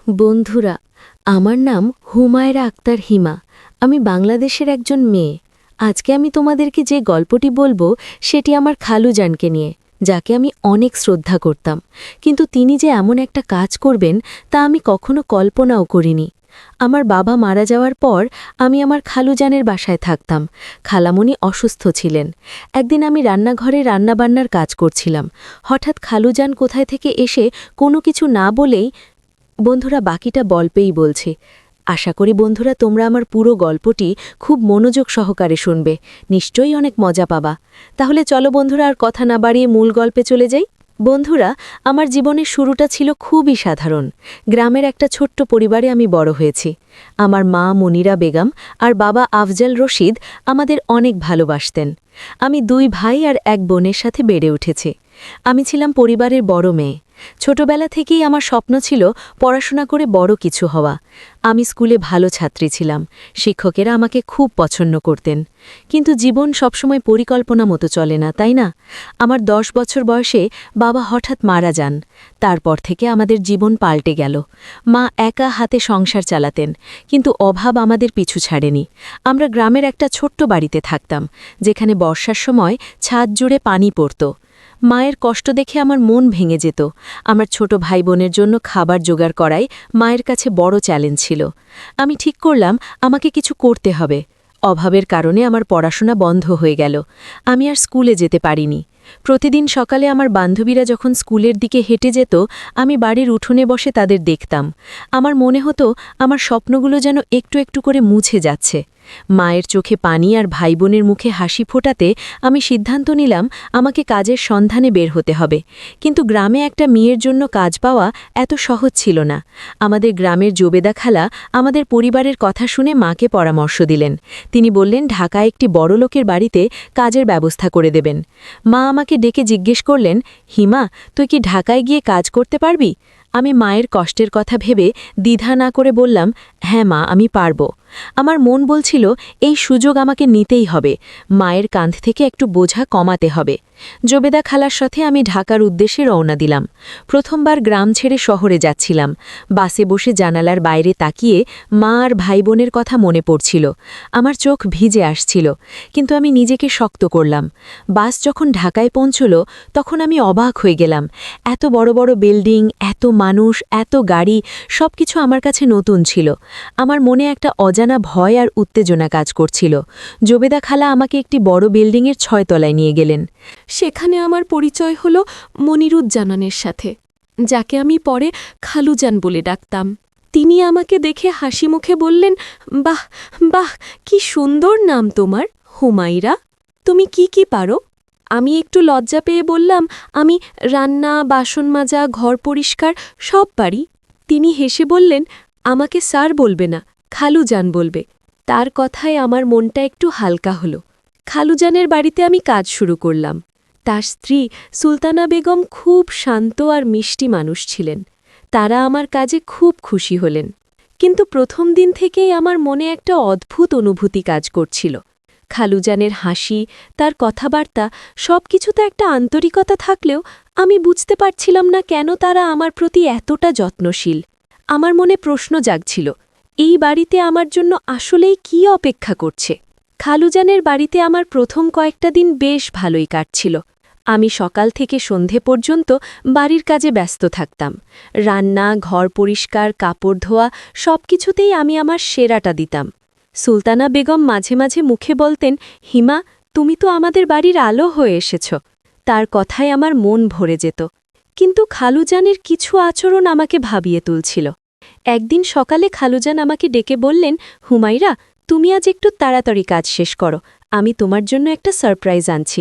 বন্ধুরা, আমার নাম হুমায়রা আক্তার হিমা। আমি বাংলাদেশের একজন মেয়ে। আজকে আমি তোমাদেরকে যে গল্পটি বলবো সেটি আমার খালুজানকে নিয়ে, যাকে আমি অনেক শ্রদ্ধা করতাম। কিন্তু তিনি যে এমন একটা কাজ করবেন তা আমি কখনো কল্পনাও করিনি। আমার বাবা মারা যাওয়ার পর আমি আমার খালুজানের বাসায় থাকতাম। খালামণি অসুস্থ ছিলেন। একদিন আমি রান্নাঘরে রান্নাবান্নার কাজ করছিলাম। হঠাৎ খালুজান কোথায় থেকে এসে কোনো কিছু না বলেই, বন্ধুরা বাকিটা গল্পেই বলছি। আশা করি বন্ধুরা তোমরা আমার পুরো গল্পটি খুব মনোযোগ সহকারে শুনবে, নিশ্চয়ই অনেক মজা পাবা। তাহলে চলো বন্ধুরা, আর কথা না বাড়িয়ে মূল গল্পে চলে যাই। বন্ধুরা, আমার জীবনের শুরুটা ছিল খুবই সাধারণ। গ্রামের একটা ছোট্ট পরিবারে আমি বড় হয়েছি। আমার মা মনিরা বেগম আর বাবা আফজাল রশিদ আমাদের অনেক ভালোবাসতেন। আমি 2 ভাই আর 1 বোনের সাথে বেড়ে উঠেছি। আমি ছিলাম পরিবারের বড় মেয়ে। ছোটবেলা থেকেই আমার স্বপ্ন ছিল পড়াশোনা করে বড় কিছু হওয়া। আমি স্কুলে ভালো ছাত্রী ছিলাম। শিক্ষকেরা আমাকে খুব পছন্দ করতেন। কিন্তু জীবন সবসময় পরিকল্পনা মতো চলে না, তাই না? আমার 10 বছর বয়সে বাবা হঠাৎ মারা যান। তারপর থেকে আমাদের জীবন পাল্টে গেল। মা একা হাতে সংসার চালাতেন, কিন্তু অভাব আমাদের পিছু ছাড়েনি। আমরা গ্রামের একটা ছোট্ট বাড়িতে থাকতাম, যেখানে বর্ষার সময় ছাদ জুড়ে পানি পড়ত। মায়ের কষ্ট দেখে আমার মন ভেঙে যেত। আমার ছোট ভাই বোনের জন্য খাবার জোগাড় করাই মায়ের কাছে বড় চ্যালেঞ্জ ছিল। আমি ঠিক করলাম আমাকে কিছু করতে হবে। অভাবের কারণে আমার পড়াশোনা বন্ধ হয়ে গেল। আমি আর স্কুলে যেতে পারিনি। প্রতিদিন সকালে আমার বান্ধবীরা যখন স্কুলের দিকে হেঁটে যেত, আমি বাড়ির উঠোনে বসে তাদের দেখতাম। আমার মনে হতো আমার স্বপ্নগুলো যেন একটু একটু করে মুছে যাচ্ছে। মায়ের চোখে পানি আর ভাই বোনের মুখে হাসি ফোটাতে আমি সিদ্ধান্ত নিলাম আমাকে কাজের সন্ধানে বের হতে হবে। কিন্তু গ্রামে একটা মেয়ের জন্য কাজ পাওয়া এত সহজ ছিল না। আমাদের গ্রামের জোবেদা খালা আমাদের পরিবারের কথা শুনে মাকে পরামর্শ দিলেন। তিনি বললেন ঢাকায় একটি বড়লোকের বাড়িতে কাজের ব্যবস্থা করে দেবেন। মা আমাকে ডেকে জিজ্ঞেস করলেন, হিমা, তুই কি ঢাকায় গিয়ে কাজ করতে পারবি? আমি মায়ের কষ্টের কথা ভেবে দ্বিধা না করে বললাম, হ্যাঁ মা, আমি পারব। আমার মন বলছিল এই সুযোগ আমাকে নিতেই হবে। মায়ের কাঁধ থেকে একটু বোঝা কমাতে হবে। জোবেদা খালার সাথে আমি ঢাকার উদ্দেশ্যে রওনা দিলাম। প্রথমবার গ্রাম ছেড়ে শহরে যাচ্ছিলাম। বাসে বসে জানালার বাইরে তাকিয়ে মা আর ভাই বোনের কথা মনে পড়ছিল। আমার চোখ ভিজে আসছিল, কিন্তু আমি নিজেকে শক্ত করলাম। বাস যখন ঢাকায় পৌঁছল, তখন আমি অবাক হয়ে গেলাম। এত বড় বড় বিল্ডিং, এত মানুষ, এত গাড়ি, সবকিছু আমার কাছে নতুন ছিল। আমার মনে একটা অজানা ভয় আর উত্তেজনা কাজ করছিল। জোবেদা খালা আমাকে একটি বড় বিল্ডিংয়ের 6 তলায় নিয়ে গেলেন। সেখানে আমার পরিচয় হল মনিরুজ্জামানের সাথে, যাকে আমি পরে খালুজান বলে ডাকতাম। তিনি আমাকে দেখে হাসি মুখে বললেন, বাহ বাহ, কি সুন্দর নাম তোমার, হুমায়রা। তুমি কি কি পারো? আমি একটু লজ্জা পেয়ে বললাম, আমি রান্না, বাসন মাজা, ঘর পরিষ্কার সব পারি। তিনি হেসে বললেন, আমাকে স্যার বলবে না, খালুজান বলবে। তার কথায় আমার মনটা একটু হালকা হলো। খালুজানের বাড়িতে আমি কাজ শুরু করলাম। তার স্ত্রী সুলতানা বেগম খুব শান্ত আর মিষ্টি মানুষ ছিলেন। তারা আমার কাজে খুব খুশি হলেন। কিন্তু প্রথম দিন থেকেই আমার মনে একটা অদ্ভুত অনুভূতি কাজ করছিল। খালুজানের হাসি, তার কথাবার্তা, সবকিছুতে একটা আন্তরিকতা থাকলেও আমি বুঝতে পারছিলাম না কেন তারা আমার প্রতি এতটা যত্নশীল। আমার মনে প্রশ্ন জাগছিল, এই বাড়িতে আমার জন্য আসলেই কি অপেক্ষা করছে? খালুজানের বাড়িতে আমার প্রথম কয়েকটা দিন বেশ ভালোই কাটছিল। আমি সকাল থেকে সন্ধে পর্যন্ত বাড়ির কাজে ব্যস্ত থাকতাম। রান্না, ঘর পরিষ্কার, কাপড় ধোয়া সবকিছুতেই আমি আমার সেরাটা দিতাম। সুলতানা বেগম মাঝে মাঝে মুখে বলতেন, হিমা, তুমি তো আমাদের বাড়ির আলো হয়ে এসেছ। তার কথায় আমার মন ভরে যেত। কিন্তু খালুজানের কিছু আচরণ আমাকে ভাবিয়ে তুলছিল। একদিন সকালে খালুজান আমাকে ডেকে বললেন, হুমায়রা, তুমি আজ একটু তাড়াতাড়ি কাজ শেষ করো, আমি তোমার জন্য একটা সারপ্রাইজ আনছি।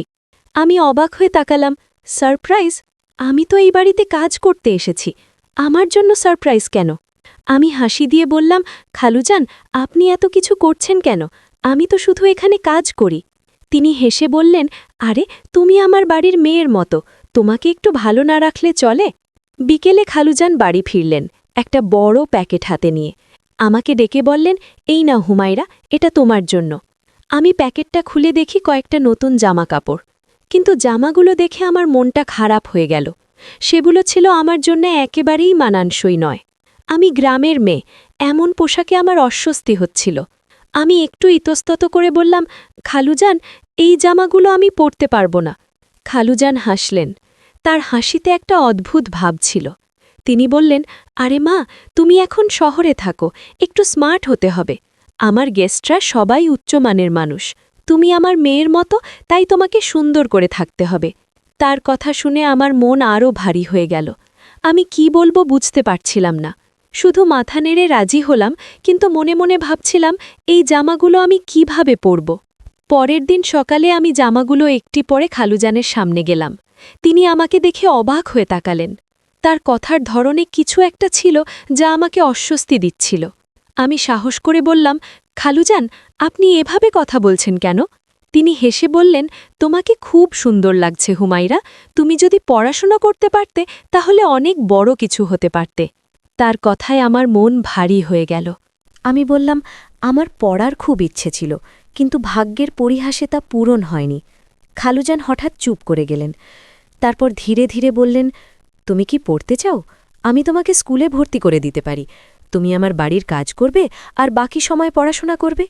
আমি অবাক হয়ে তাকালাম, সারপ্রাইজ? আমি তো এই বাড়িতে কাজ করতে এসেছি, আমার জন্য সারপ্রাইজ কেন? আমি হাসি দিয়ে বললাম, খালুজান, আপনি এত কিছু করছেন কেন? আমি তো শুধু এখানে কাজ করি। তিনি হেসে বললেন, আরে তুমি আমার বাড়ির মেয়ের মতো, তোমাকে একটু ভালো না রাখলে চলে? বিকেলে খালুজান বাড়ি ফিরলেন, একটা বড় প্যাকেট হাতে নিয়ে। আমাকে ডেকে বললেন, এই নাও হুমায়রা, এটা তোমার জন্য। আমি প্যাকেটটা খুলে দেখি কয়েকটা নতুন জামা কাপড়। কিন্তু জামাগুলো দেখে আমার মনটা খারাপ হয়ে গেল। সেগুলো ছিল আমার জন্য একেবারেই মানানসই নয়। আমি গ্রামের মেয়ে, এমন পোশাকে আমার অস্বস্তি হচ্ছিল। আমি একটু ইতস্তত করে বললাম, খালুজান, এই জামাগুলো আমি পরতে পারব না। খালুজান হাসলেন। তার হাসিতে একটা অদ্ভুত ভাব ছিল। তিনি বললেন, আরে মা, তুমি এখন শহরে থাকো, একটু স্মার্ট হতে হবে। আমার গেস্টরা সবাই উচ্চমানের মানুষ। তুমি আমার মেয়ের মতো, তাই তোমাকে সুন্দর করে থাকতে হবে। তার কথা শুনে আমার মন আরও ভারী হয়ে গেল। আমি কি বলবো বুঝতে পারছিলাম না। শুধু মাথা নেড়ে রাজি হলাম, কিন্তু মনে মনে ভাবছিলাম এই জামাগুলো আমি কিভাবে পরব। পরের দিন সকালে আমি জামাগুলো একটি পরে খালুজানের সামনে গেলাম। তিনি আমাকে দেখে অবাক হয়ে তাকালেন। তার কথার ধরনে কিছু একটা ছিল যা আমাকে অস্বস্তি দিচ্ছিল। আমি সাহস করে বললাম, খালুজান, আপনি এভাবে কথা বলছেন কেন? তিনি হেসে বললেন, তোমাকে খুব সুন্দর লাগছে হুমায়রা। তুমি যদি পড়াশোনা করতে পারতে তাহলে অনেক বড় কিছু হতে পারতে। তার কথায় আমার মন ভারী হয়ে গেল। আমি বললাম, আমার পড়ার খুব ইচ্ছে ছিল, কিন্তু ভাগ্যের পরিহাসে তা পূরণ হয়নি। খালুজান হঠাৎ চুপ করে গেলেন। তারপর ধীরে ধীরে বললেন, তুমি কি পড়তে চাও? আমি তোমাকে স্কুলে ভর্তি করে দিতে পারি। তুমি আমার বাড়ির কাজ করবে আর বাকি সময় পড়াশোনা করবে।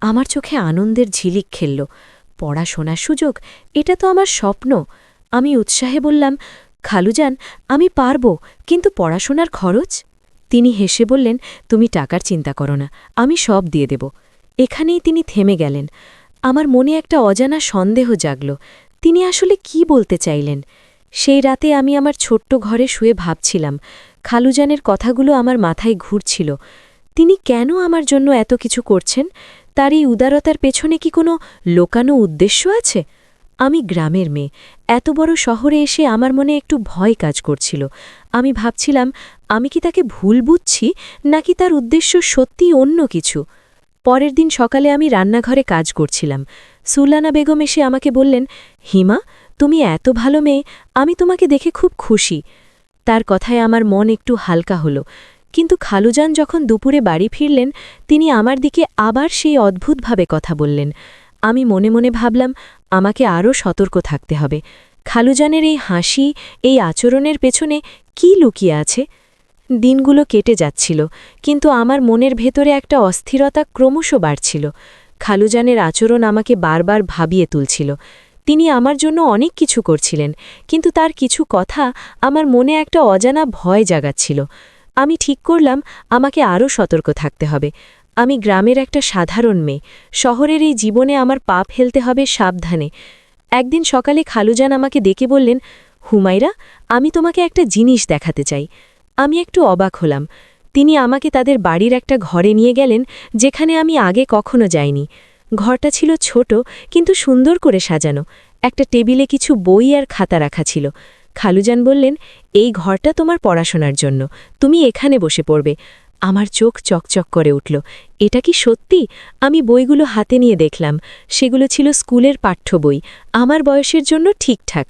আমার চোখে আনন্দের ঝিলিক খেলল। পড়াশোনার সুযোগ, এটা তো আমার স্বপ্ন। আমি উৎসাহে বললাম, খালুজান, আমি পারব, কিন্তু পড়াশোনার খরচ? তিনি হেসে বললেন, তুমি টাকার চিন্তা করো না, আমি সব দিয়ে দেব। এখানেই তিনি থেমে গেলেন। আমার মনে একটা অজানা সন্দেহ জাগল। তিনি আসলে কি বলতে চাইলেন? সেই রাতে আমি আমার ছোট্ট ঘরে শুয়ে ভাবছিলাম। খালুজানের কথাগুলো আমার মাথায় ঘুরছিল। তিনি কেন আমার জন্য এত কিছু করছেন? তার এই উদারতার পেছনে কি কোনো লোকানো উদ্দেশ্য আছে? আমি গ্রামের মেয়ে, এত বড় শহরে এসে আমার মনে একটু ভয় কাজ করছিল। আমি ভাবছিলাম, আমি কি তাকে ভুল বুঝছি, নাকি তার উদ্দেশ্য সত্যিই অন্য কিছু? পরের দিন সকালে আমি রান্নাঘরে কাজ করছিলাম। সুলতানা বেগম এসে আমাকে বললেন, হিমা, তুমি এত ভালো মেয়ে, আমি তোমাকে দেখে খুব খুশি। তার কথায় আমার মন একটু হালকা হলো। কিন্তু খালুজান যখন দুপুরে বাড়ি ফিরলেন, তিনি আমার দিকে আবার সেই অদ্ভুতভাবে কথা বললেন। আমি মনে মনে ভাবলাম, আমাকে আরও সতর্ক থাকতে হবে। খালুজানের এই হাসি, এই আচরণের পেছনে কি লুকিয়ে আছে? দিনগুলো কেটে যাচ্ছিল, কিন্তু আমার মনের ভেতরে একটা অস্থিরতা ক্রমশ বাড়ছিল। খালুজানের আচরণ আমাকে বারবার ভাবিয়ে তুলছিল। তিনি আমার জন্য অনেক কিছু করছিলেন, কিন্তু তার কিছু কথা আমার মনে একটা অজানা ভয় জাগাচ্ছিল। আমি ঠিক করলাম, আমাকে আরও সতর্ক থাকতে হবে। আমি গ্রামের একটা সাধারণ মেয়ে, শহরের এই জীবনে আমার পা ফেলতে হবে সাবধানে। একদিন সকালে খালুজান আমাকে ডেকে বললেন, হুমায়রা, আমি তোমাকে একটা জিনিস দেখাতে চাই। আমি একটু অবাক হলাম। তিনি আমাকে তাদের বাড়ির একটা ঘরে নিয়ে গেলেন, যেখানে আমি আগে কখনো যাইনি। ঘরটা ছিল ছোট, কিন্তু সুন্দর করে সাজানো। একটা টেবিলে কিছু বই আর খাতা রাখা ছিল। খালুজান বললেন, এই ঘরটা তোমার পড়াশোনার জন্য, তুমি এখানে বসে পড়বে। আমার চোখ চকচক করে উঠল। এটা কি সত্যি? আমি বইগুলো হাতে নিয়ে দেখলাম। সেগুলো ছিল স্কুলের পাঠ্য বই, আমার বয়সের জন্য ঠিকঠাক।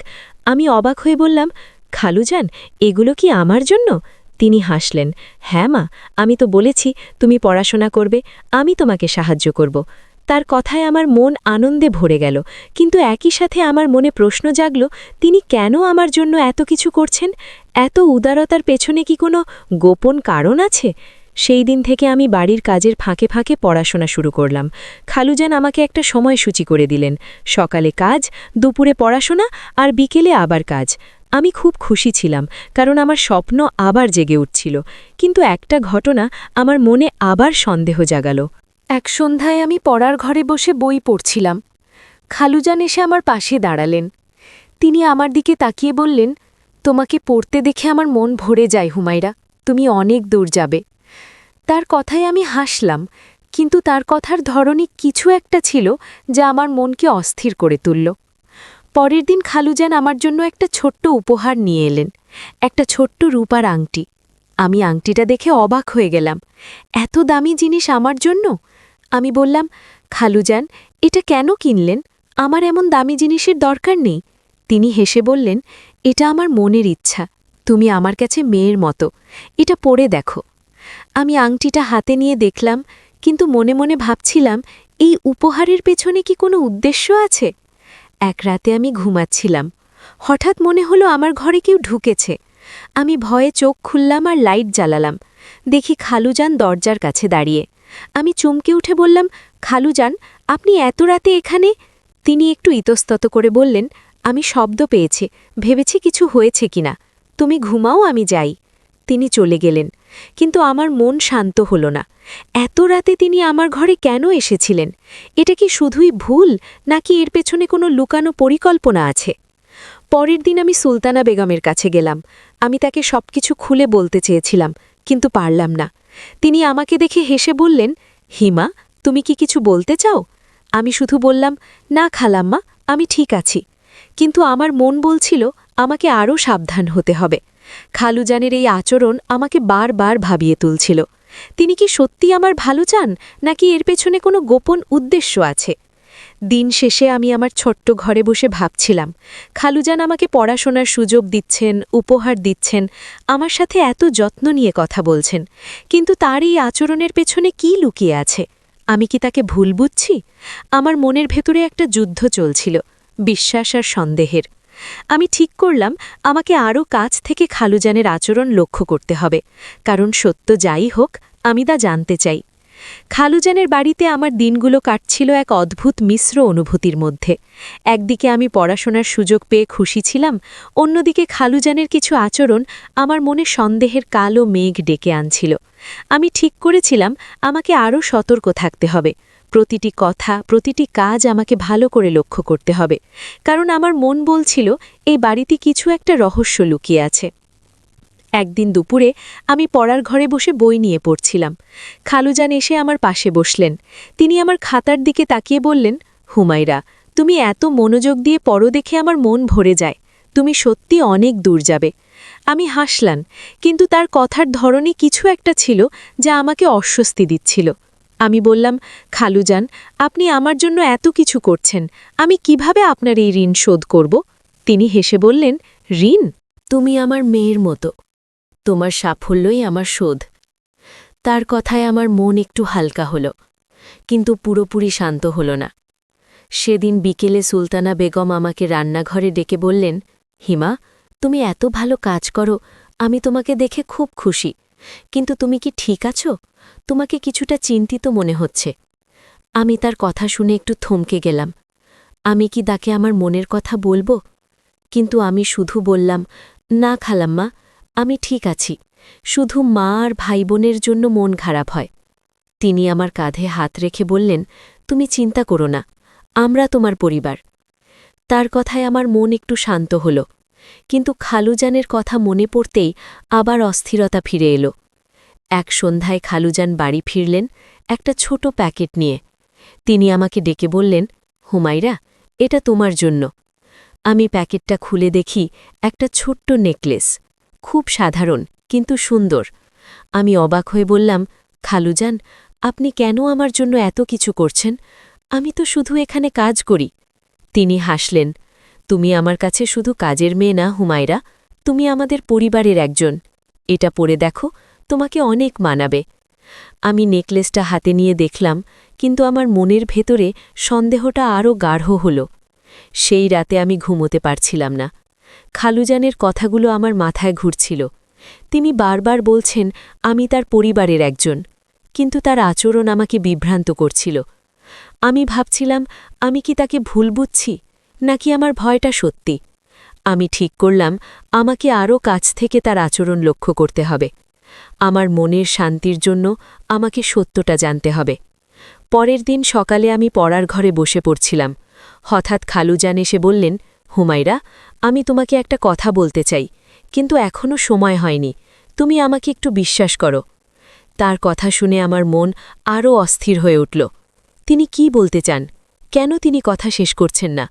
আমি অবাক হয়ে বললাম, খালুজান, এগুলো কি আমার জন্য? তিনি হাসলেন, হ্যাঁ মা, আমি তো বলেছি তুমি পড়াশোনা করবে, আমি তোমাকে সাহায্য করব। তার কথায় আমার মন আনন্দে ভরে গেল, কিন্তু একই সাথে আমার মনে প্রশ্ন জাগল, তিনি কেন আমার জন্য এত কিছু করছেন? এত উদারতার পেছনে কি কোনো গোপন কারণ আছে? সেই দিন থেকে আমি বাড়ির কাজের ফাঁকে ফাঁকে পড়াশোনা শুরু করলাম। খালুজান আমাকে একটা সময়সূচি করে দিলেন, সকালে কাজ, দুপুরে পড়াশোনা আর বিকেলে আবার কাজ। আমি খুব খুশি ছিলাম, কারণ আমার স্বপ্ন আবার জেগে উঠছিল। কিন্তু একটা ঘটনা আমার মনে আবার সন্দেহ জাগালো। এক সন্ধ্যায় আমি পড়ার ঘরে বসে বই পড়ছিলাম। খালুজান এসে আমার পাশে দাঁড়ালেন। তিনি আমার দিকে তাকিয়ে বললেন, তোমাকে পড়তে দেখে আমার মন ভরে যায় হুমায়রা, তুমি অনেক দূর যাবে। তার কথায় আমি হাসলাম, কিন্তু তার কথার ধরনই কিছু একটা ছিল যা আমার মনকে অস্থির করে তুলল। পরের দিন খালুজান আমার জন্য একটা ছোট্ট উপহার নিয়ে এলেন, একটা ছোট্ট রূপার আংটি। আমি আংটিটা দেখে অবাক হয়ে গেলাম। এত দামি জিনিস আমার জন্য? আমি বললাম, খালুজান, এটা কেন কিনলেন? আমার এমন দামি জিনিসের দরকার নেই। তিনি হেসে বললেন, এটা আমার মনের ইচ্ছা, তুমি আমার কাছে মেয়ের মতো, এটা পরে দেখো। আমি আংটিটা হাতে নিয়ে দেখলাম, কিন্তু মনে মনে ভাবছিলাম, এই উপহারের পেছনে কি কোনো উদ্দেশ্য আছে? এক রাতে আমি ঘুমাচ্ছিলাম। হঠাৎ মনে হলো আমার ঘরে কেউ ঢুকেছে। আমি ভয়ে চোখ খুললাম আর লাইট জ্বালালাম। দেখি খালুজান দরজার কাছে দাঁড়িয়ে। আমি চমকে উঠে বললাম, খালুজান, আপনি এত রাতে এখানে? তিনি একটু ইতস্তত করে বললেন, আমি শব্দ পেয়েছি, ভেবেছি কিছু হয়েছে কিনা। তুমি ঘুমাও, আমি যাই। তিনি চলে গেলেন, কিন্তু আমার মন শান্ত হল না। এত রাতে তিনি আমার ঘরে কেন এসেছিলেন? এটা কি শুধুই ভুল, নাকি এর পেছনে কোনো লুকানো পরিকল্পনা আছে? পরের দিন আমি সুলতানা বেগমের কাছে গেলাম। আমি তাকে সবকিছু খুলে বলতে চেয়েছিলাম, কিন্তু পারলাম না। তিনি আমাকে দেখে হেসে বললেন, হিমা, তুমি কি কিছু বলতে চাও? আমি শুধু বললাম, না খালাম্মা, আমি ঠিক আছি। কিন্তু আমার মন বলছিল আমাকে আরও সাবধান হতে হবে। খালুজানের এই আচরণ আমাকে বারবার ভাবিয়ে তুলছিল। তিনি কি সত্যি আমার ভালো চান, নাকি এর পেছনে কোনো গোপন উদ্দেশ্য আছে? দিন শেষে আমি আমার ছোট্ট ঘরে বসে ভাবছিলাম, খালুজান আমাকে পড়াশোনার সুযোগ দিচ্ছেন, উপহার দিচ্ছেন, আমার সাথে এত যত্ন নিয়ে কথা বলছেন, কিন্তু তার এই আচরণের পেছনে কি লুকিয়ে আছে? আমি কি তাকে ভুল বুঝছি? আমার মনের ভেতরে একটা যুদ্ধ চলছিল, বিশ্বাস আর সন্দেহের। আমি ঠিক করলাম আমাকে আরও কাছ থেকে খালুজানের আচরণ লক্ষ্য করতে হবে, কারণ সত্য যাই হোক, আমি তা জানতে চাই। খালুজানের বাড়িতে আমার দিনগুলো কাটছিল এক অদ্ভুত মিশ্র অনুভূতির মধ্যে। একদিকে আমি পড়াশোনার সুযোগ পেয়ে খুশি ছিলাম, অন্যদিকে খালুজানের কিছু আচরণ আমার মনে সন্দেহের কালো মেঘ ডেকে আনছিল। আমি ঠিক করেছিলাম আমাকে আরও সতর্ক থাকতে হবে। প্রতিটি কথা, প্রতিটি কাজ আমাকে ভালো করে লক্ষ্য করতে হবে, কারণ আমার মন বলছিল এই বাড়িতে কিছু একটা রহস্য লুকিয়ে আছে। একদিন দুপুরে আমি পড়ার ঘরে বসে বই নিয়ে পড়ছিলাম। খালুজান এসে আমার পাশে বসলেন। তিনি আমার খাতার দিকে তাকিয়ে বললেন, হুমায়রা, তুমি এত মনোযোগ দিয়ে পড়ো দেখে আমার মন ভরে যায়। তুমি সত্যি অনেক দূর যাবে। আমি হাসলাম, কিন্তু তার কথার ধরনই কিছু একটা ছিল যা আমাকে অস্বস্তি দিচ্ছিল। আমি বললাম, খালুজান, আপনি আমার জন্য এত কিছু করছেন, আমি কিভাবে আপনার এই ঋণ শোধ করব? তিনি হেসে বললেন, ঋণ? তুমি আমার মেয়ের মতো, তোমার সাফল্যই আমার শোধ। তার কথায় আমার মন একটু হালকা হল, কিন্তু পুরোপুরি শান্ত হল না। সেদিন বিকেলে সুলতানা বেগম আমাকে রান্নাঘরে ডেকে বললেন, হিমা, তুমি এত ভালো কাজ করো, আমি তোমাকে দেখে খুব খুশি, কিন্তু তুমি কি ঠিক আছো? তোমাকে কিছুটা চিন্তিত মনে হচ্ছে। আমি তার কথা শুনে একটু থমকে গেলাম। আমি কি তাকে আমার মনের কথা বলবো? কিন্তু আমি শুধু বললাম, না খালাম্মা, আমি ঠিক আছি, শুধু মা আর ভাই বোনের জন্য মন খারাপ হয়। তিনি আমার কাঁধে হাত রেখে বললেন, তুমি চিন্তা করো না, আমরা তোমার পরিবার। তার কথায় আমার মন একটু শান্ত হল, কিন্তু খালুজানের কথা মনে পড়তেই আবার অস্থিরতা ফিরে এলো। এক সন্ধ্যায় খালুজান বাড়ি ফিরলেন একটা ছোট প্যাকেট নিয়ে। তিনি আমাকে ডেকে বললেন, হুমায়রা, এটা তোমার জন্য। আমি প্যাকেটটা খুলে দেখি একটা ছোট্ট নেকলেস, খুব সাধারণ কিন্তু সুন্দর। আমি অবাক হয়ে বললাম, খালুজান, আপনি কেন আমার জন্য এত কিছু করছেন? আমি তো শুধু এখানে কাজ করি। তিনি হাসলেন, তুমি আমার কাছে শুধু কাজের মেয়ে না হুমায়রা, তুমি আমাদের পরিবারের একজন। এটা পরে দেখো, তোমাকে অনেক মানাবে। আমি নেকলেসটা হাতে নিয়ে দেখলাম, কিন্তু আমার মনের ভেতরে সন্দেহটা আরও গাঢ় হল। সেই রাতে আমি ঘুমোতে পারছিলাম না। খালুজানের কথাগুলো আমার মাথায় ঘুরছিল। তিনি বারবার বলছেন আমি তার পরিবারের একজন, কিন্তু তার আচরণ আমাকে বিভ্রান্ত করছিল। আমি ভাবছিলাম আমি কি তাকে ভুল বুঝছি, নাকি আমার ভয়টা সত্যি। আমি ঠিক করলাম আমাকে আরও কাছ থেকে তার আচরণ লক্ষ্য করতে হবে। আমার মনের শান্তির জন্য আমাকে সত্যটা জানতে হবে। পরের দিন সকালে আমি পড়ার ঘরে বসে পড়ছিলাম। হঠাৎ খালুজান এসে বললেন, হুমায়রা, আমি তোমাকে একটা কথা বলতে চাই, কিন্তু এখনও সময় হয়নি, তুমি আমাকে একটু বিশ্বাস করো। তার কথা শুনে আমার মন আরও অস্থির হয়ে উঠল। তিনি কি বলতে চান? কেন তিনি কথা শেষ করছেন না?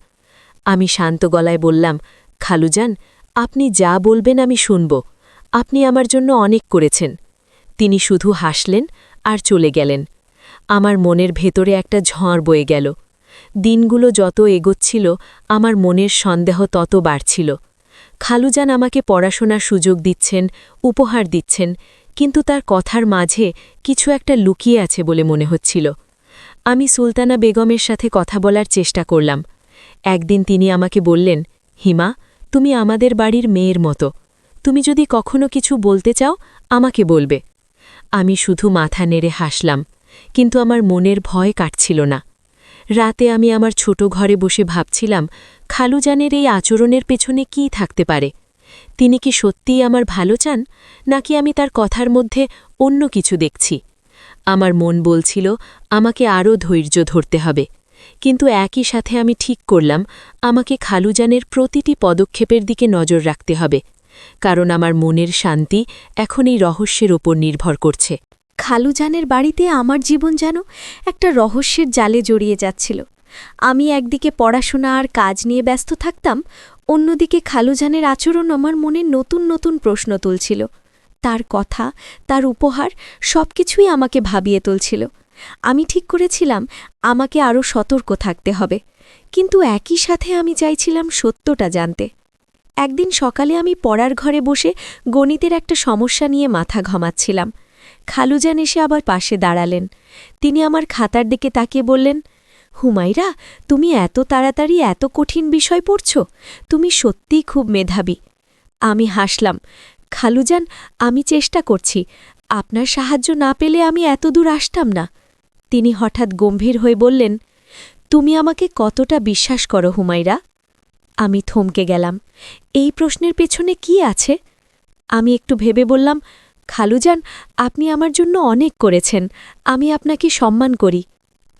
আমি শান্ত গলায় বললাম, খালুজান, আপনি যা বলবেন আমি শুনব। আপনি আমার জন্য অনেক করেছেন। তিনি শুধু হাসলেন আর চলে গেলেন। আমার মনের ভেতরে একটা ঝড় বয়ে গেল। দিনগুলো যত এগোচ্ছিল আমার মনের সন্দেহ তত বাড়ছিল। খালুজান আমাকে পড়াশোনার সুযোগ দিচ্ছেন, উপহার দিচ্ছেন, কিন্তু তার কথার মাঝে কিছু একটা লুকিয়ে আছে বলে মনে হচ্ছিল। আমি সুলতানা বেগমের সাথে কথা বলার চেষ্টা করলাম। একদিন তিনি আমাকে বললেন, হিমা, তুমি আমাদের বাড়ির মেয়ের মতো, তুমি যদি কখনো কিছু বলতে চাও আমাকে বলবে। আমি শুধু মাথা নেড়ে হাসলাম, কিন্তু আমার মনের ভয় কাটছিল না। রাতে আমি আমার ছোট ঘরে বসে ভাবছিলাম খালুজানের এই আচরণের পেছনে কী থাকতে পারে। তিনি কি সত্যিই আমার ভালো চান, নাকি আমি তার কথার মধ্যে অন্য কিছু দেখছি? আমার মন বলছিল আমাকে আরও ধৈর্য ধরতে হবে, কিন্তু একই সাথে আমি ঠিক করলাম আমাকে খালুজানের প্রতিটি পদক্ষেপের দিকে নজর রাখতে হবে, কারণ আমার মনের শান্তি এখন এই রহস্যের ওপর নির্ভর করছে। খালুজানের বাড়িতে আমার জীবন যেন একটা রহস্যের জালে জড়িয়ে যাচ্ছিল। আমি একদিকে পড়াশোনা আর কাজ নিয়ে ব্যস্ত থাকতাম, অন্যদিকে খালুজানের আচরণ আমার মনে নতুন নতুন প্রশ্ন তুলছিল। তার কথা, তার উপহার সবকিছুই আমাকে ভাবিয়ে তুলছিল। আমি ঠিক করেছিলাম আমাকে আরও সতর্ক থাকতে হবে, কিন্তু একই সাথে আমি চাইছিলাম সত্যটা জানতে। একদিন সকালে আমি পড়ার ঘরে বসে গণিতের একটা সমস্যা নিয়ে মাথা ঘামাচ্ছিলাম। খালুজান এসে আবার পাশে দাঁড়ালেন। তিনি আমার খাতার দিকে তাকিয়ে বললেন, হুমায়রা, তুমি এত তাড়াতাড়ি এত কঠিন বিষয় পড়ছ? তুমি সত্যিই খুব মেধাবী। আমি হাসলাম। খালুজান, আমি চেষ্টা করছি, আপনার সাহায্য না পেলে আমি এতদূর আসতাম না। তিনি হঠাৎ গম্ভীর হয়ে বললেন, তুমি আমাকে কতটা বিশ্বাস করো হুমায়রা? আমি থমকে গেলাম। এই প্রশ্নের পেছনে কি আছে? আমি একটু ভেবে বললাম, খালুজান, আপনি আমার জন্য অনেক করেছেন, আমি আপনাকে সম্মান করি।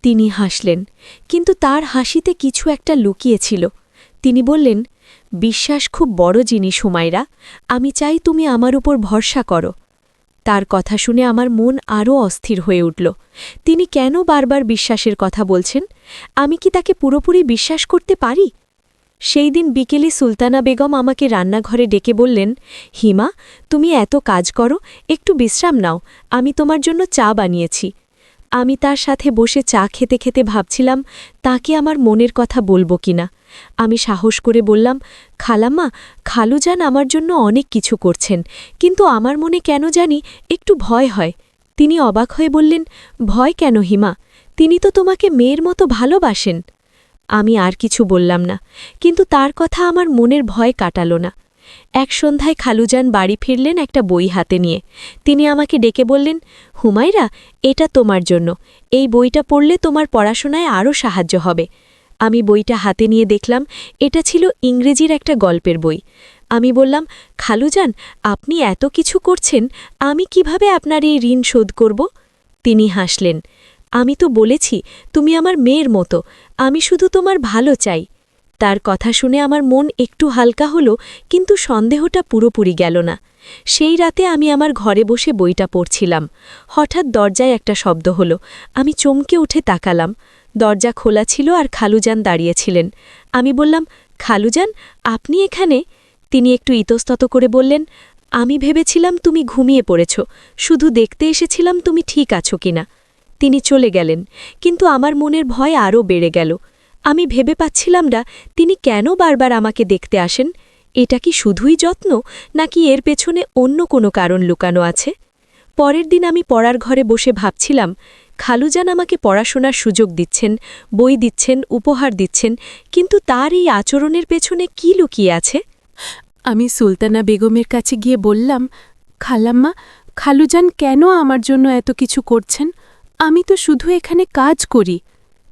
তিনি হাসলেন, কিন্তু তার হাসিতে কিছু একটা লুকিয়েছিল। তিনি বললেন, বিশ্বাস খুব বড় জিনিস হুমায়রা, আমি চাই তুমি আমার উপর ভরসা করো। তার কথা শুনে আমার মন আরও অস্থির হয়ে উঠল। তিনি কেন বারবার বিশ্বাসের কথা বলছেন? আমি কি তাকে পুরোপুরি বিশ্বাস করতে পারি? সেই দিন বিকেলে সুলতানা বেগম আমাকে রান্নাঘরে ডেকে বললেন, হিমা, তুমি এত কাজ করো, একটু বিশ্রাম নাও, আমি তোমার জন্য চা বানিয়েছি। আমি তার সাথে বসে চা খেতে খেতে ভাবছিলাম তাকে আমার মনের কথা বলবো কিনা। আমি সাহস করে বললাম, খালাম্মা, খালুজান আমার জন্য অনেক কিছু করছেন, কিন্তু আমার মনে কেন জানি একটু ভয় হয়। তিনি অবাক হয়ে বললেন, ভয় কেন হিমা? তিনি তো তোমাকে মেয়ের মতো ভালোবাসেন। আমি আর কিছু বললাম না, কিন্তু তার কথা আমার মনের ভয় কাটালো না। এক সন্ধ্যায় খালুজান বাড়ি ফিরলেন একটা বই হাতে নিয়ে। তিনি আমাকে ডেকে বললেন, হুমায়রা, এটা তোমার জন্য, এই বইটা পড়লে তোমার পড়াশোনায় আরও সাহায্য হবে। আমি বইটা হাতে নিয়ে দেখলাম এটা ছিল ইংরেজির একটা গল্পের বই। আমি বললাম, খালুজান, আপনি এত কিছু করছেন, আমি কিভাবে আপনার এই ঋণ শোধ করব? তিনি হাসলেন। আমি তো বলেছি তুমি আমার মেয়ের মতো, আমি শুধু তোমার ভালো চাই। তার কথা শুনে আমার মন একটু হালকা হলো, কিন্তু সন্দেহটা পুরোপুরি গেল না। সেই রাতে আমি আমার ঘরে বসে বইটা পড়ছিলাম। হঠাৎ দরজায় একটা শব্দ হলো। আমি চমকে উঠে তাকালাম। দরজা খোলা ছিল আর খালুজান দাঁড়িয়েছিলেন। আমি বললাম, খালুজান, আপনি এখানে? তিনি একটু ইতস্তত করে বললেন, আমি ভেবেছিলাম তুমি ঘুমিয়ে পড়েছ, শুধু দেখতে এসেছিলাম তুমি ঠিক আছো কিনা। তিনি চলে গেলেন, কিন্তু আমার মনের ভয় আরও বেড়ে গেল। আমি ভেবে পাচ্ছিলাম না তিনি কেন বারবার আমাকে দেখতে আসেন। এটা কি শুধুই যত্ন, নাকি এর পেছনে অন্য কোনো কারণ লুকানো আছে? পরের দিন আমি পড়ার ঘরে বসে ভাবছিলাম, খালুজান আমাকে পড়াশোনার সুযোগ দিচ্ছেন, বই দিচ্ছেন, উপহার দিচ্ছেন, কিন্তু তার এই আচরণের পেছনে কি লুকিয়ে আছে? আমি সুলতানা বেগমের কাছে গিয়ে বললাম, খালাম্মা, খালুজান কেন আমার জন্য এত কিছু করছেন? আমি তো শুধু এখানে কাজ করি।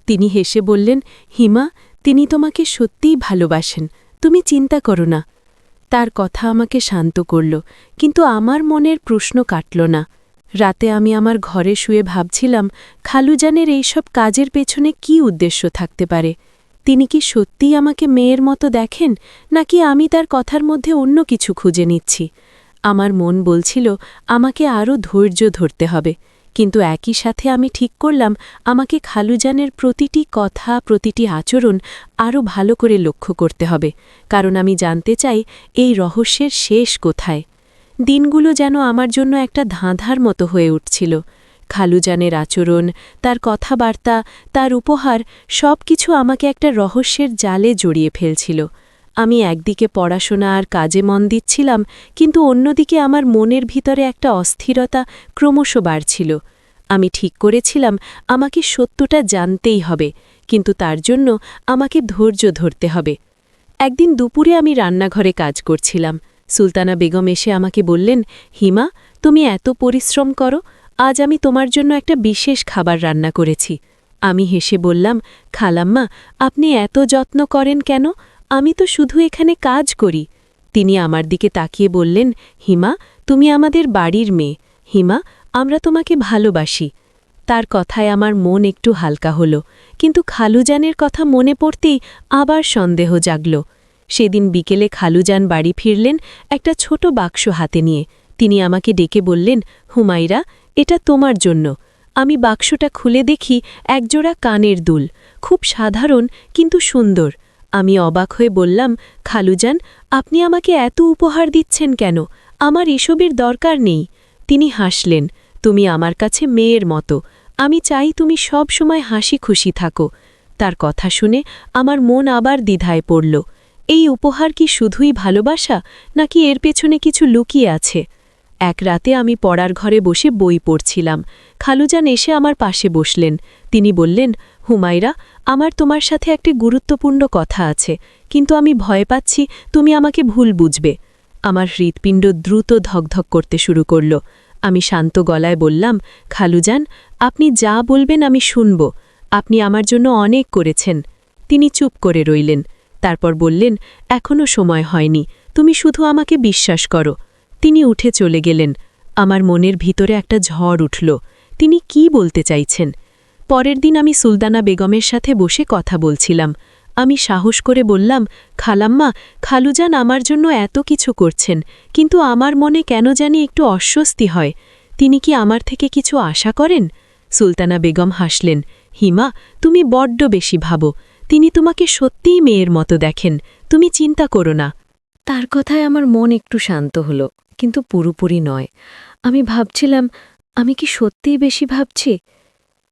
তিনি হেসে বললেন, হিমা, তিনি তোমাকে সত্যিই ভালোবাসেন, তুমি চিন্তা করো না। তার কথা আমাকে শান্ত করল, কিন্তু আমার মনের প্রশ্ন কাটল না। রাতে আমি আমার ঘরে শুয়ে ভাবছিলাম খালুজানের এইসব কাজের পেছনে কি উদ্দেশ্য থাকতে পারে। তিনি কি সত্যিই আমাকে মেয়ের মতো দেখেন, নাকি আমি তার কথার মধ্যে অন্য কিছু খুঁজে নিচ্ছি? আমার মন বলছিল আমাকে আরও ধৈর্য ধরতে হবে, কিন্তু একই সাথে আমি ঠিক করলাম আমাকে খালুজানের প্রতিটি কথা, প্রতিটি আচরণ আরও ভালো করে লক্ষ্য করতে হবে, কারণ আমি জানতে চাই এই রহস্যের শেষ কোথায়। দিনগুলো যেন আমার জন্য একটা ধাঁধার মতো হয়ে উঠছিল। খালুজানের আচরণ, তার কথাবার্তা, তার উপহার সব কিছু আমাকে একটা রহস্যের জালে জড়িয়ে ফেলছিল। আমি একদিকে পড়াশোনা আর কাজে মন দিচ্ছিলাম, কিন্তু অন্যদিকে আমার মনের ভিতরে একটা অস্থিরতা ক্রমশ বাড়ছিল। আমি ঠিক করেছিলাম আমাকে সত্যটা জানতেই হবে, কিন্তু তার জন্য আমাকে ধৈর্য ধরতে হবে। একদিন দুপুরে আমি রান্নাঘরে কাজ করছিলাম। সুলতানা বেগম এসে আমাকে বললেন, হিমা, তুমি এত পরিশ্রম করো, আজ আমি তোমার জন্য একটা বিশেষ খাবার রান্না করেছি। আমি হেসে বললাম, খালাম্মা, আপনি এত যত্ন করেন কেন? আমি তো শুধু এখানে কাজ করি। তিনি আমার দিকে তাকিয়ে বললেন, হিমা, তুমি আমাদের বাড়ির মেয়ে। হিমা, আমরা তোমাকে ভালোবাসি। তার কথায় আমার মন একটু হালকা হল, কিন্তু খালুজানের কথা মনে পড়তেই আবার সন্দেহ জাগল। সেদিন বিকেলে খালুজান বাড়ি ফিরলেন একটা ছোট বাক্স হাতে নিয়ে। তিনি আমাকে ডেকে বললেন, হুমাইরা, এটা তোমার জন্য। আমি বাক্সটা খুলে দেখি একজোড়া কানের দুল, খুব সাধারণ কিন্তু সুন্দর। আমি অবাক হয়ে বললাম, খালুজান, আপনি আমাকে এত উপহার দিচ্ছেন কেন? আমার এসবের দরকার নেই। তিনি হাসলেন, তুমি আমার কাছে মেয়ের মতো। আমি চাই তুমি সব সময় হাসি খুশি থাকো। তার কথা শুনে আমার মন আবার দ্বিধায় পড়ল। এই উপহার কি শুধুই ভালোবাসা, নাকি এর পেছনে কিছু লুকিয়ে আছে? এক রাতে আমি পড়ার ঘরে বসে বই পড়ছিলাম। খালুজান এসে আমার পাশে বসলেন। তিনি বললেন, হুমাইরা, আমার তোমার সাথে একটি গুরুত্বপূর্ণ কথা আছে, কিন্তু আমি ভয় পাচ্ছি তুমি আমাকে ভুল বুঝবে। আমার হৃৎপিণ্ড দ্রুত ধকধক করতে শুরু করল। আমি শান্ত গলায় বললাম, খালুজান, আপনি যা বলবেন আমি শুনব। আপনি আমার জন্য অনেক করেছেন। তিনি চুপ করে রইলেন। তারপর বললেন, এখনও সময় হয়নি, তুমি শুধু আমাকে বিশ্বাস করো। তিনি উঠে চলে গেলেন। আমার মনের ভিতরে একটা ঝড় উঠল। তিনি কি বলতে চাইছেন? পরের দিন আমি সুলতানা বেগমের সাথে বসে কথা বলছিলাম। আমি সাহস করে বললাম, খালাম্মা, খালুজান আমার জন্য এত কিছু করছেন, কিন্তু আমার মনে কেন জানি একটু অস্বস্তি হয়। তিনি কি আমার থেকে কিছু আশা করেন? সুলতানা বেগম হাসলেন, হিমা, তুমি বড্ড বেশি ভাবো। তিনি তোমাকে সত্যিই মেয়ের মতো দেখেন, তুমি চিন্তা করো না। তার কথায় আমার মন একটু শান্ত হলো, কিন্তু পুরোপুরি নয়। আমি ভাবছিলাম, আমি কি সত্যিই বেশি ভাবছি?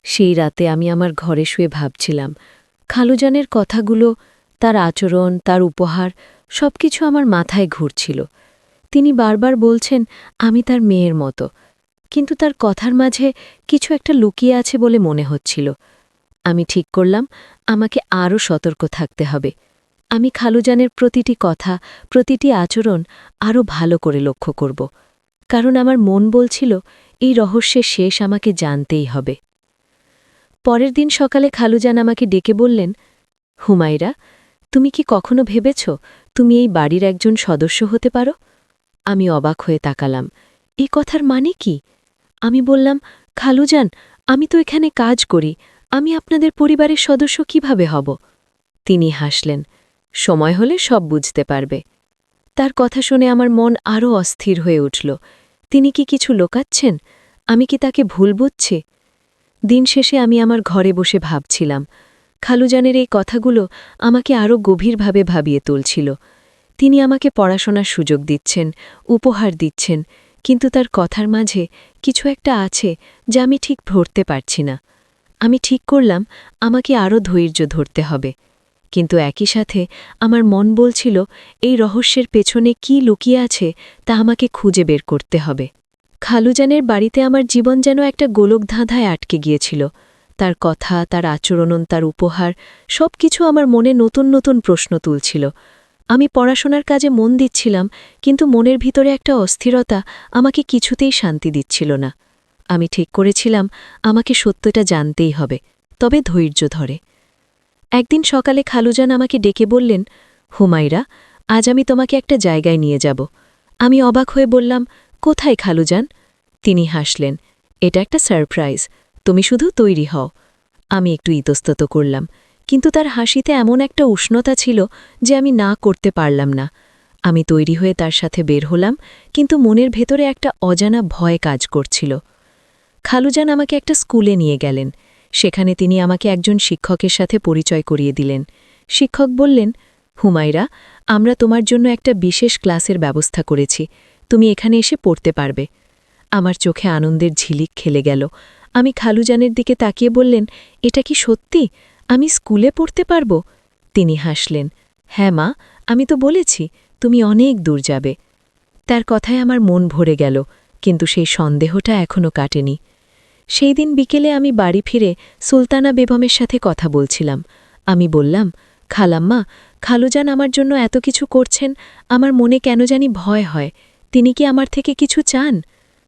সেই রাতে আমি আমার ঘরে শুয়ে ভাবছিলাম, খালুজানের কথাগুলো, তার আচরণ, তার উপহার, সবকিছু আমার মাথায় ঘুরছিল। তিনি বারবার বলছেন আমি তার মেয়ের মতো, কিন্তু তার কথার মাঝে কিছু একটা লুকিয়ে আছে বলে মনে হচ্ছিল। আমি ঠিক করলাম আমাকে আরও সতর্ক থাকতে হবে। আমি খালুজানের প্রতিটি কথা, প্রতিটি আচরণ আরও ভালো করে লক্ষ্য করব, কারণ আমার মন বলছিল এই রহস্যের শেষ আমাকে জানতেই হবে। পরের দিন সকালে খালুজান আমাকে ডেকে বললেন, হুমাইরা, তুমি কি কখনো ভেবেছ তুমি এই বাড়ির একজন সদস্য হতে পারো? আমি অবাক হয়ে তাকালাম। এই কথার মানে কি? আমি বললাম, খালুজান, আমি তো এখানে কাজ করি, আমি আপনাদের পরিবারের সদস্য কিভাবে হব? তিনি হাসলেন, সময় হলে সব বুঝতে পারবে। তার কথা শুনে আমার মন আরও অস্থির হয়ে উঠল। তিনি কি কিছু লোকাচ্ছেন? আমি কি তাকে ভুল বুঝছি? দিন শেষে আমি আমার ঘরে বসে ভাবছিলাম। খালুজানের এই কথাগুলো আমাকে আরও গভীরভাবে ভাবিয়ে তুলছিল। তিনি আমাকে পড়াশোনার সুযোগ দিচ্ছেন, উপহার দিচ্ছেন, কিন্তু তার কথার মাঝে কিছু একটা আছে যা আমি ঠিক ধরতে পারছি না। আমি ঠিক করলাম আমাকে আরও ধৈর্য ধরতে হবে, কিন্তু একই সাথে আমার মন বলছিল এই রহস্যের পেছনে কি লুকিয়ে আছে তা আমাকে খুঁজে বের করতে হবে। খালুজানের বাড়িতে আমার জীবন যেন একটা গোলকধাঁধায় আটকে গিয়েছিল। তার কথা, তার আচরণ, তার উপহার, সব কিছু আমার মনে নতুন নতুন প্রশ্ন তুলছিল। আমি পড়াশোনার কাজে মন দিচ্ছিলাম, কিন্তু মনের ভিতরে একটা অস্থিরতা আমাকে কিছুতেই শান্তি দিচ্ছিল না। আমি ঠিক করেছিলাম আমাকে সত্যটা জানতেই হবে, তবে ধৈর্য ধরে। একদিন সকালে খালুজান আমাকে ডেকে বললেন, হুমাইরা, আজ আমি তোমাকে একটা জায়গায় নিয়ে যাব। আমি অবাক হয়ে বললাম, কোথায় খালুজান? তিনি হাসলেন, এটা একটা সারপ্রাইজ, তুমি শুধু তৈরি হও। আমি একটু ইতস্তত করলাম, কিন্তু তার হাসিতে এমন একটা উষ্ণতা ছিল যে আমি না করতে পারলাম না। আমি তৈরি হয়ে তার সাথে বের হলাম, কিন্তু মনের ভেতরে একটা অজানা ভয় কাজ করছিল। খালুজান আমাকে একটা স্কুলে নিয়ে গেলেন। সেখানে তিনি আমাকে একজন শিক্ষকের সাথে পরিচয় করিয়ে দিলেন। শিক্ষক বললেন, হুমাইরা, আমরা তোমার জন্য একটা বিশেষ ক্লাসের ব্যবস্থা করেছি, তুমি এখানে এসে পড়তে পারবে। আমার চোখে আনন্দের ঝিলিক খেলে গেল। আমি খালুজানের দিকে তাকিয়ে বললেন, এটা কি সত্যি? আমি স্কুলে পড়তে পারব? তিনি হাসলেন, হ্যাঁ মা, আমি তো বলেছি তুমি অনেক দূর যাবে। তার কথায় আমার মন ভরে গেল, কিন্তু সেই সন্দেহটা এখনও কাটেনি। সেই দিন বিকেলে আমি বাড়ি ফিরে সুলতানা বেগমের সাথে কথা বলছিলাম। আমি বললাম, খালাম্মা, খালুজান আমার জন্য এত কিছু করছেন, আমার মনে কেন জানি ভয় হয়। তিনি কি আমার থেকে কিছু চান?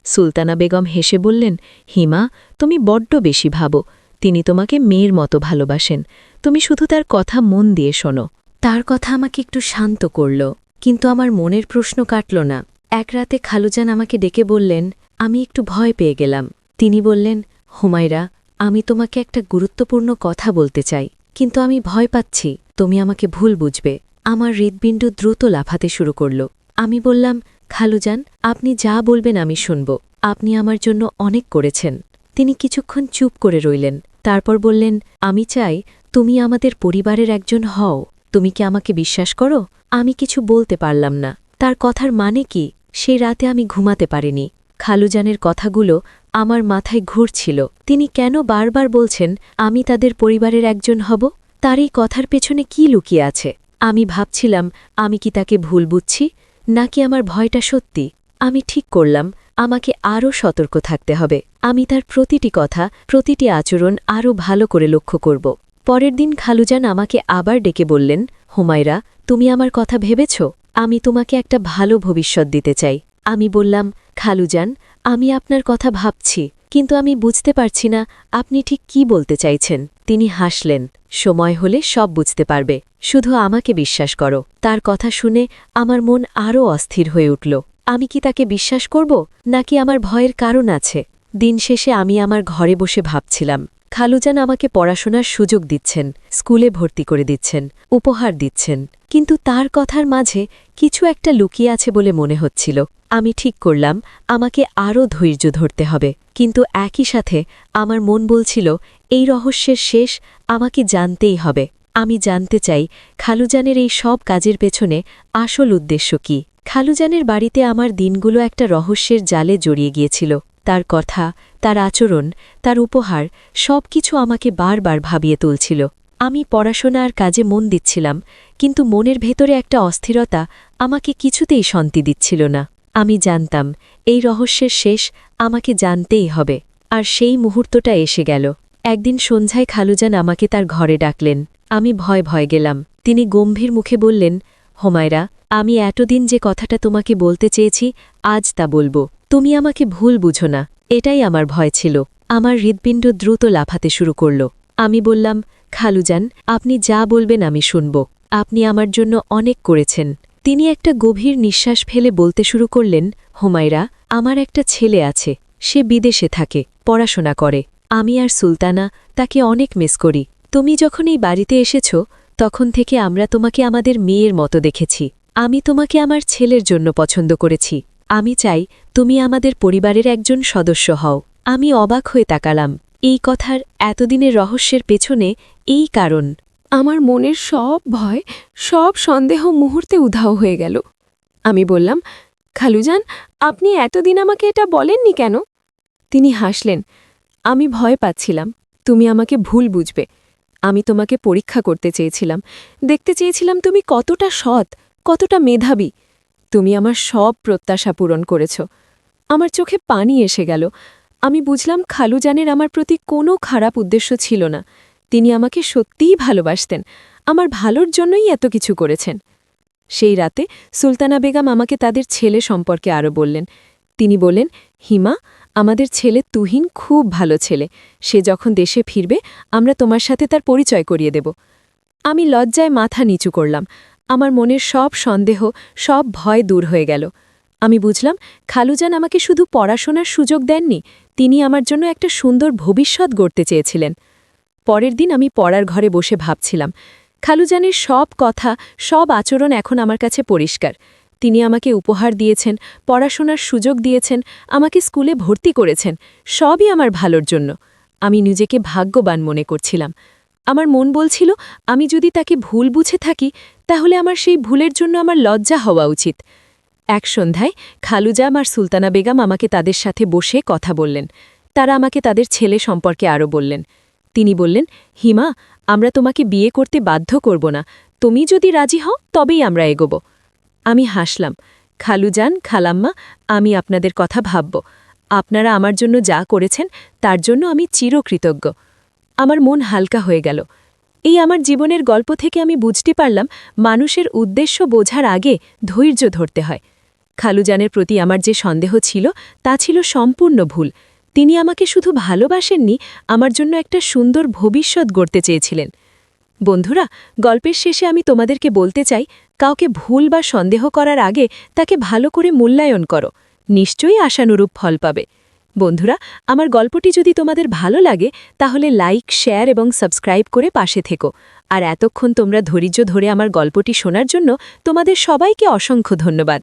সুলতানা বেগম হেসে বললেন, হিমা, তুমি বড্ড বেশি ভাবো। তিনি তোমাকে মেয়ের মতো ভালোবাসেন। তুমি শুধু তার কথা মন দিয়ে শোনো। তার কথা আমাকে একটু শান্ত করল, কিন্তু আমার মনের প্রশ্ন কাটল না। এক রাতে খালুজান আমাকে ডেকে বললেন, আমি একটু ভয় পেয়ে গেলাম। তিনি বললেন, হুমায়রা, আমি তোমাকে একটা গুরুত্বপূর্ণ কথা বলতে চাই, কিন্তু আমি ভয় পাচ্ছি তুমি আমাকে ভুল বুঝবে। আমার হৃৎপিণ্ড দ্রুত লাফাতে শুরু করল। আমি বললাম, খালুজান, আপনি যা বলবেন আমি শুনব। আপনি আমার জন্য অনেক করেছেন। তিনি কিছুক্ষণ চুপ করে রইলেন। তারপর বললেন, আমি চাই তুমি আমাদের পরিবারের একজন হও। তুমি কি আমাকে বিশ্বাস করো? আমি কিছু বলতে পারলাম না। তার কথার মানে কি? সেই রাতে আমি ঘুমাতে পারিনি। খালুজানের কথাগুলো আমার মাথায় ঘুরছিল। তিনি কেন বারবার বলছেন আমি তাদের পরিবারের একজন হব? তার এই কথার পেছনে কি লুকিয়ে আছে? আমি ভাবছিলাম, আমি কি তাকে ভুল বুঝছি, নাকি আমার ভয়টা সত্যি? আমি ঠিক করলাম আমাকে আরও সতর্ক থাকতে হবে। আমি তার প্রতিটি কথা, প্রতিটি আচরণ আরও ভালো করে লক্ষ্য করব। পরের দিন খালুজান আমাকে আবার ডেকে বললেন, হুমায়রা, তুমি আমার কথা ভেবেছ? আমি তোমাকে একটা ভালো ভবিষ্যৎ দিতে চাই। আমি বললাম, খালুজান, আমি আপনার কথা ভাবছি, কিন্তু আমি বুঝতে পারছি না আপনি ঠিক কি বলতে চাইছেন। তিনি হাসলেন, সময় হলে সব বুঝতে পারবে, শুধু আমাকে বিশ্বাস করো। তার কথা শুনে আমার মন আরও অস্থির হয়ে উঠল। আমি কি তাকে বিশ্বাস করব, নাকি আমার ভয়ের কারণ আছে? দিন শেষে আমি আমার ঘরে বসে ভাবছিলাম। খালুজান আমাকে পড়াশোনার সুযোগ দিচ্ছেন, স্কুলে ভর্তি করে দিচ্ছেন, উপহার দিচ্ছেন, কিন্তু তার কথার মাঝে কিছু একটা লুকিয়ে আছে বলে মনে হচ্ছিল। আমি ঠিক করলাম আমাকে আরও ধৈর্য ধরতে হবে, কিন্তু একই সাথে আমার মন বলছিল এই রহস্যের শেষ আমাকে জানতেই হবে। আমি জানতে চাই খালুজানের এই সব কাজের পেছনে আসল উদ্দেশ্য কি। খালুজানের বাড়িতে আমার দিনগুলো একটা রহস্যের জালে জড়িয়ে গিয়েছিল। তার কথা, তার আচরণ, তার উপহার সবকিছু আমাকে বারবার ভাবিয়ে তুলছিল। আমি পড়াশোনা আর কাজে মন দিচ্ছিলাম, কিন্তু মনের ভেতরে একটা অস্থিরতা আমাকে কিছুতেই শান্তি দিচ্ছিল না। আমি জানতাম এই রহস্যের শেষ আমাকে জানতেই হবে। আর সেই মুহূর্তটা এসে গেল। একদিন সন্ধ্যায় খালুজান আমাকে তার ঘরে ডাকলেন। আমি ভয় ভয় গেলাম। তিনি গম্ভীর মুখে বললেন, হুমায়রা, আমি এতদিন যে কথাটা তোমাকে বলতে চেয়েছি আজ তা বলবো। তুমি আমাকে ভুল বুঝো না, এটাই আমার ভয় ছিল। আমার হৃৎপিণ্ড দ্রুত লাফাতে শুরু করল। আমি বললাম, খালুজান, আপনি যা বলবেন আমি শুনব। আপনি আমার জন্য অনেক করেছেন। তিনি একটা গভীর নিঃশ্বাস ফেলে বলতে শুরু করলেন, হুমায়রা, আমার একটা ছেলে আছে। সে বিদেশে থাকে, পড়াশোনা করে। আমি আর সুলতানা তাকে অনেক মিস করি। তুমি যখন এই বাড়িতে এসেছ তখন থেকে আমরা তোমাকে আমাদের মেয়ের মতো দেখেছি। আমি তোমাকে আমার ছেলের জন্য পছন্দ করেছি। আমি চাই তুমি আমাদের পরিবারের একজন সদস্য হও। আমি অবাক হয়ে তাকালাম। এই কথার এতদিনের রহস্যের পেছনে এই কারণ। আমার মনের সব ভয়, সব সন্দেহ মুহূর্তে উধাও হয়ে গেল। আমি বললাম, খালুজান, আপনি এতদিন আমাকে এটা বলেননি কেন? তিনি হাসলেন, আমি ভয় পাচ্ছিলাম তুমি আমাকে ভুল বুঝবে। আমি তোমাকে পরীক্ষা করতে চেয়েছিলাম, দেখতে চেয়েছিলাম তুমি কতটা সৎ, কতটা মেধাবী। তুমি আমার সব প্রত্যাশা পূরণ করেছ। আমার চোখে পানি এসে গেল। আমি বুঝলাম খালুজানের আমার প্রতি কোনো খারাপ উদ্দেশ্য ছিল না। তিনি আমাকে সত্যিই ভালোবাসতেন, আমার ভালোর জন্যই এত কিছু করেছেন। সেই রাতে সুলতানা বেগম আমাকে তাদের ছেলে সম্পর্কে আরও বললেন। তিনি বললেন, হিমা, আমাদের ছেলে তুহিন খুব ভালো ছেলে। সে যখন দেশে ফিরবে আমরা তোমার সাথে তার পরিচয় করিয়ে দেব। আমি লজ্জায় মাথা নিচু করলাম। আমার মনের সব সন্দেহ, সব ভয় দূর হয়ে গেল। আমি বুঝলাম খালুজান আমাকে শুধু পড়াশোনার সুযোগ দেননি, তিনি আমার জন্য একটা সুন্দর ভবিষ্যৎ গড়তে চেয়েছিলেন। পরের দিন আমি পড়ার ঘরে বসে ভাবছিলাম। খালুজানের সব কথা, সব আচরণ এখন আমার কাছে পরিষ্কার। তিনি আমাকে উপহার দিয়েছেন, পড়াশোনার সুযোগ দিয়েছেন, আমাকে স্কুলে ভর্তি করেছেন, সবই আমার ভালোর জন্য। আমি নিজেকে ভাগ্যবান মনে করছিলাম। আমার মন বলছিল আমি যদি তাকে ভুল বুঝে থাকি তাহলে আমার সেই ভুলের জন্য আমার লজ্জা হওয়া উচিত। এক সন্ধ্যায় খালুজাম আর সুলতানা বেগম আমাকে তাদের সাথে বসে কথা বললেন। তারা আমাকে তাদের ছেলে সম্পর্কে আরও বললেন। তিনি বললেন, হিমা, আমরা তোমাকে বিয়ে করতে বাধ্য করব না। তুমি যদি রাজি হও তবেই আমরা এগোব। আমি হাসলাম। খালুজান, খালাম্মা, আমি আপনাদের কথা ভাবব। আপনারা আমার জন্য যা করেছেন তার জন্য আমি চিরকৃতজ্ঞ। আমার মন হালকা হয়ে গেল। এই আমার জীবনের গল্প থেকে আমি বুঝতে পারলাম মানুষের উদ্দেশ্য বোঝার আগে ধৈর্য ধরতে হয়। খালুজানের প্রতি আমার যে সন্দেহ ছিল তা ছিল সম্পূর্ণ ভুল। তিনি আমাকে শুধু ভালোবাসেননি, আমার জন্য একটা সুন্দর ভবিষ্যৎ গড়তে চেয়েছিলেন। বন্ধুরা, গল্পের শেষে আমি তোমাদেরকে বলতে চাই, কাউকে ভুল বা সন্দেহ করার আগে তাকে ভালো করে মূল্যায়ন করো, নিশ্চয়ই আশানুরূপ ফল পাবে। বন্ধুরা, আমার গল্পটি যদি তোমাদের ভালো লাগে তাহলে লাইক, শেয়ার এবং সাবস্ক্রাইব করে পাশে থেকো। আর এতক্ষণ তোমরা ধৈর্য ধরে আমার গল্পটি শোনার জন্য তোমাদের সবাইকে অসংখ্য ধন্যবাদ।